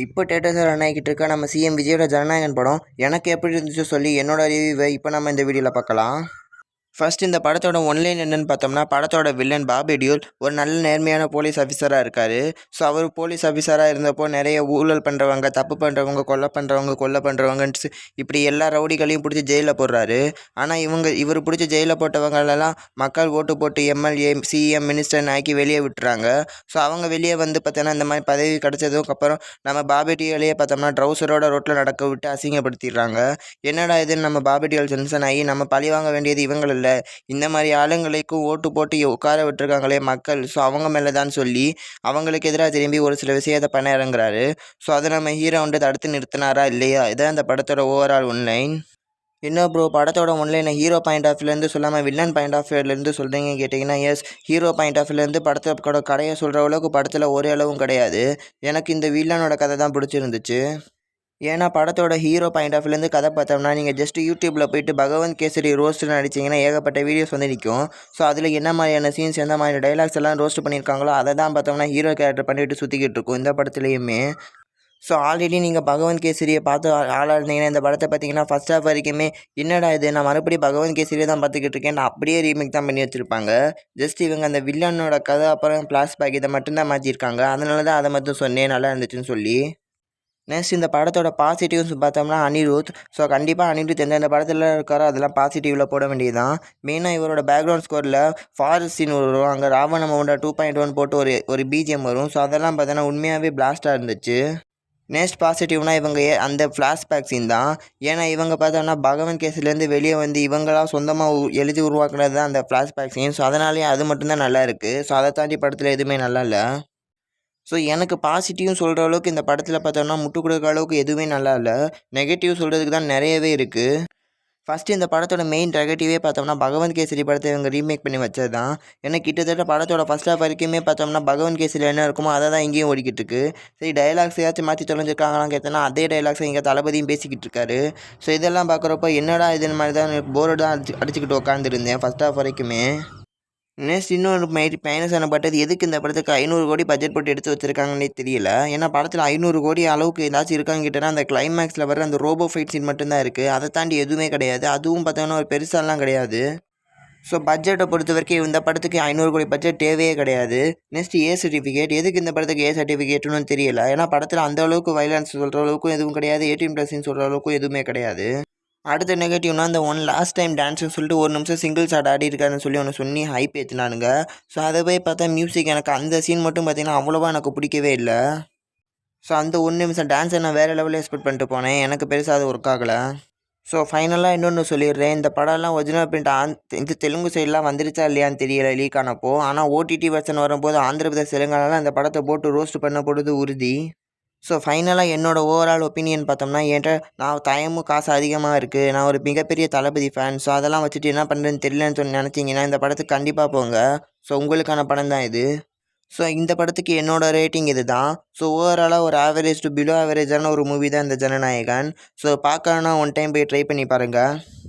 இப்போ தியேட்டர்ஸில் ரன் ஆகிக்கிட்டு இருக்க நம்ம சிஎம் விஜயோட ஜனநாயகன் படம் எனக்கு எப்படி இருந்துச்சு சொல்லி என்னோட ரிவ்யூவை இப்போ நம்ம இந்த வீடியோவில் பார்க்கலாம். ஃபர்ஸ்ட் இந்த படத்தோட ஒன்லைன் என்னன்னு பார்த்தோம்னா, படத்தோட வில்லன் பாபி டியோல் ஒரு நல்ல நேர்மையான போலீஸ் ஆஃபீஸராக இருக்கார். ஸோ அவர் போலீஸ் ஆஃபீஸராக இருந்தப்போ நிறைய ஊழல் பண்ணுறவங்க, தப்பு பண்ணுறவங்க, கொலை பண்ணுறவங்கன்ட்டு இப்படி எல்லா ரவுடிகளையும் பிடிச்சி ஜெயிலில் போடுறாரு. ஆனால் இவர் பிடிச்சி ஜெயிலில் போட்டவங்களெல்லாம் மக்கள் ஓட்டு போட்டு எம்எல்ஏ, சிஎம், மினிஸ்டர்னு ஆக்கி வெளியே விட்டுறாங்க. ஸோ அவங்க வெளியே வந்து பார்த்தோன்னா இந்த மாதிரி பதவி கிடச்சதுக்கு அப்புறம் நம்ம பாபி டியோலையே பார்த்தோம்னா ட்ரௌசரோட ரோட்டில் நடக்க விட்டு அசிங்கப்படுத்திடுறாங்க. என்னடா இதுன்னு நம்ம பாபி டியோல் டென்ஷன் ஆகி நம்ம பழி வாங்க வேண்டியது இவங்கள இந்த மாதிரி ஆளுங்களுக்கும் ஓட்டு போட்டு உட்கார விட்டுருக்காங்களே மக்கள், ஸோ அவங்க மேலே தான் சொல்லி அவங்களுக்கு எதிராக திரும்பி ஒரு சில விஷயத்தை பண்ண இறங்குறாரு. ஸோ அதை நம்ம ஹீரோ வந்து தடுத்து நிறுத்தினாரா இல்லையா, இதான் அந்த படத்தோட ஓவரால் ஒன்லைன். என்ன ப்ரோ, படத்தோட ஒன்லைனை ஹீரோ பாயிண்ட் ஆஃப் வியூலேருந்து சொல்லாமல் வில்லன் பாயிண்ட் ஆஃப் வியூலேருந்து சொல்கிறீங்க கேட்டிங்கன்னா, எஸ், ஹீரோ பாயிண்ட் ஆஃப் வியூலேருந்து படத்தோட கதையை சொல்கிற அளவுக்கு படத்தில் ஒரே அளவும் கிடையாது. எனக்கு இந்த வில்லனோட கதை தான் பிடிச்சிருந்துச்சு. ஏன்னா படத்தோட ஹீரோ பாயிண்ட் ஆஃப் வியூலேருந்து கதை பார்த்தோம்னா, நீங்கள் ஜஸ்ட் யூடியூப்பில் போய்ட்டு பகவந்த் கேசரி ரோஸ்ட்னு அடிச்சிங்கன்னா ஏகப்பட்ட வீடியோஸ் வந்து நிற்கும். ஸோ அதில் என்ன மாதிரியான சீன்ஸ், எந்த மாதிரி டைலாக்ஸ் எல்லாம் ரோஸ்ட் பண்ணியிருக்காங்களோ அதை தான் பார்த்தோம்னா ஹீரோ கேரக்டர் பண்ணிட்டு சுற்றிக்கிட்டு இருக்கும் இந்த படத்துலையுமே. ஸோ ஆல்ரெடி நீங்கள் பகவந்த் கேசரியை பார்த்து ஆளாக இருந்தீங்கன்னா இந்த படத்தை பார்த்தீங்கன்னா ஃபர்ஸ்ட் ஹாஃப் வரைக்குமே என்னடா இது, நான் மறுபடியும் பகவந்த் கேசரியை தான் பார்த்துக்கிட்டு இருக்கேன், அப்படியே ரீமேக் தான் பண்ணி வச்சுருப்பாங்க. ஜஸ்ட் இவங்க அந்த வில்லனோட கதை அப்புறம் ஃப்ளாஷ்பேக் இதை மட்டும்தான் மாற்றிருக்காங்க. அதனால தான் அதை மட்டும் சொன்னேன் நல்லா இருந்துச்சுன்னு சொல்லி. நெக்ஸ்ட் இந்த படத்தோட பாசிட்டிவ்ஸ் பார்த்தோம்னா அனிருத். ஸோ கண்டிப்பாக அனிருத் எந்தெந்த படத்தில் இருக்காரோ அதெல்லாம் பாசிட்டிவில் போட வேண்டியது தான். மெயினாக இவரோட பேக்ரவுண்ட் ஸ்கோரில் ஃபாரஸ்ட் சீன் வரும், அங்கே ராவண மவுண்டா 2.1 போட்டு ஒரு பிஜிஎம் வரும். ஸோ அதெல்லாம் பார்த்தோன்னா உண்மையாகவே பிளாஸ்ட்டாக இருந்துச்சு. நெக்ஸ்ட் பாசிட்டிவ்னா இவங்க அந்த ஃப்ளாஷ்பேக் சீன் தான். ஏன்னா இவங்க பார்த்தோம்னா பகவந்த் கேஸ்லேருந்து வெளியே வந்து இவங்களாம் சொந்தமாக எழுதி உருவாக்குனது தான் அந்த ஃப்ளாஷ்பேக் சீன். ஸோ அதனாலேயே அது மட்டும்தான் நல்லா இருக்குது. ஸோ அதை தாண்டி படத்தில் எதுவுமே நல்லா இல்லை. ஸோ எனக்கு பாசிட்டிவ் சொல்கிற அளவுக்கு இந்த படத்தில் பார்த்தோம்னா முட்டு கொடுக்குற அளவுக்கு எதுவுமே நல்லா இல்லை. நெகட்டிவ் சொல்கிறதுக்கு தான் நிறையவே இருக்குது. ஃபஸ்ட்டு இந்த படத்தோட மெயின் நெகட்டிவே பார்த்தோம்னா பகவந்த் கேசரி படத்தை இவங்க ரீமேக் பண்ணி வச்சது தான். ஏன்னா கிட்டத்தட்ட படத்தோட ஃபஸ்ட் ஹாஃப் வரைக்குமே பார்த்தோம்னா பகவந்த் கேசரி என்ன இருக்குமோ அதை தான் இங்கேயும் ஓடிக்கிட்டு இருக்கு. சரி, டைலாக்ஸ் ஏதாச்சும் மாற்றி தொலைஞ்சிருக்காங்களான்னு கேட்டோன்னா அதே டைலாக்ஸை இங்கே தளபதியும் பேசிக்கிட்டு இருக்காரு. ஸோ இதெல்லாம் பார்க்குறப்போ என்னடா இது மாதிரி தான் போர்டு தான் அடிச்சுக்கிட்டு உட்காந்துருந்தேன் ஃபஸ்ட் ஹாஃப் வரைக்குமே. நெக்ஸ்ட் இன்னொரு மைனஸான பட்டது, எதுக்கு இந்த படத்துக்கு 500 கோடி பட்ஜெட் போட்டு எடுத்து வச்சிருக்காங்கன்னே தெரியல. ஏன்னா படத்தில் 500 கோடி அளவுக்கு ஏதாச்சும் இருக்கான்னு கேட்டால் அந்த கிளைமேக்ஸில் வர அந்த ரோபோ ஃபைட் சீன் மட்டும்தான் இருக்குது. அதை தாண்டி எதுவுமே கிடையாது. அதுவும் பார்த்தோன்னா ஒரு பெருசாலாம் கிடையாது. ஸோ பட்ஜெட்டை பொறுத்த வரைக்கும் இந்த படத்துக்கு 500 கோடி பட்ஜெட் தேவையே கிடையாது. நெக்ஸ்ட் ஏ சர்டிஃபிகேட், எதுக்கு இந்த படத்துக்கு ஏ சர்டிஃபிகேட்னு தெரியல. ஏன்னா படத்தில் அந்த அளவுக்கு வைலன்ஸ் சொல்கிற அளவுக்கும் எதுவும் கிடையாது, 18+ சொல்கிற அளவுக்கும் எதுவுமே கிடையாது. அடுத்த நெகட்டிவ்னா அந்த லாஸ்ட் டைம் டான்ஸ்னு சொல்லிட்டு ஒரு நிமிஷம் சிங்கிள் ஷாட் ஆடி இருக்காருன்னு சொல்லி ஒன்று சொல்லி ஹைப் ஏற்றினானுங்க. ஸோ அதை போய் பார்த்தா மியூசிக் எனக்கு அந்த சீன் மட்டும் பார்த்தீங்கன்னா அவ்வளோவா எனக்கு பிடிக்கவே இல்லை. ஸோ அந்த 1 நிமிஷம் டான்ஸை நான் வேறு லெவலில் எக்ஸ்பெக்ட் பண்ணிட்டு போனேன். எனக்கு பெருசாக அது ஒர்க் ஆகலை. ஸோ ஃபைனலாக இன்னொன்று சொல்லிடுறேன், இந்த படம்லாம் ஒரிஜினல் பிரிண்ட் இந்த தெலுங்கு சைட்லாம் வந்துருச்சா இல்லையான்னு தெரியல லீக் ஆனப்போ. ஆனால் ஓடிடி வெர்ஷன் வரும்போது ஆந்திர பிரதேஷ் தெலுங்கானாலாம் இந்த படத்தை போட்டு ரோஸ்ட் பண்ண போடுறது உறுதி. ஸோ ஃபைனலாக என்னோட ஓவரால் ஒப்பீனியன் பார்த்தோம்னா, என்கிட்ட நான் டைமும் காசு அதிகமாக இருக்குது, நான் ஒரு மிகப்பெரிய தளபதி ஃபேன். ஸோ அதெல்லாம் வச்சுட்டு என்ன பண்ணுறதுன்னு தெரியலன்னு சொல்லி நினச்சிங்கன்னா இந்த படத்துக்கு கண்டிப்பாக போங்க. ஸோ உங்களுக்கான படம் தான் இது. ஸோ இந்த படத்துக்கு என்னோட ரேட்டிங் இது தான். ஸோ ஓவராலாக ஒரு ஆவரேஜ் டு பிலோ ஆவரேஜான ஒரு மூவி தான் இந்த ஜனநாயகன். ஸோ பார்க்கணுன்னா ஒன் டைம் போய் ட்ரை பண்ணி பாருங்கள்.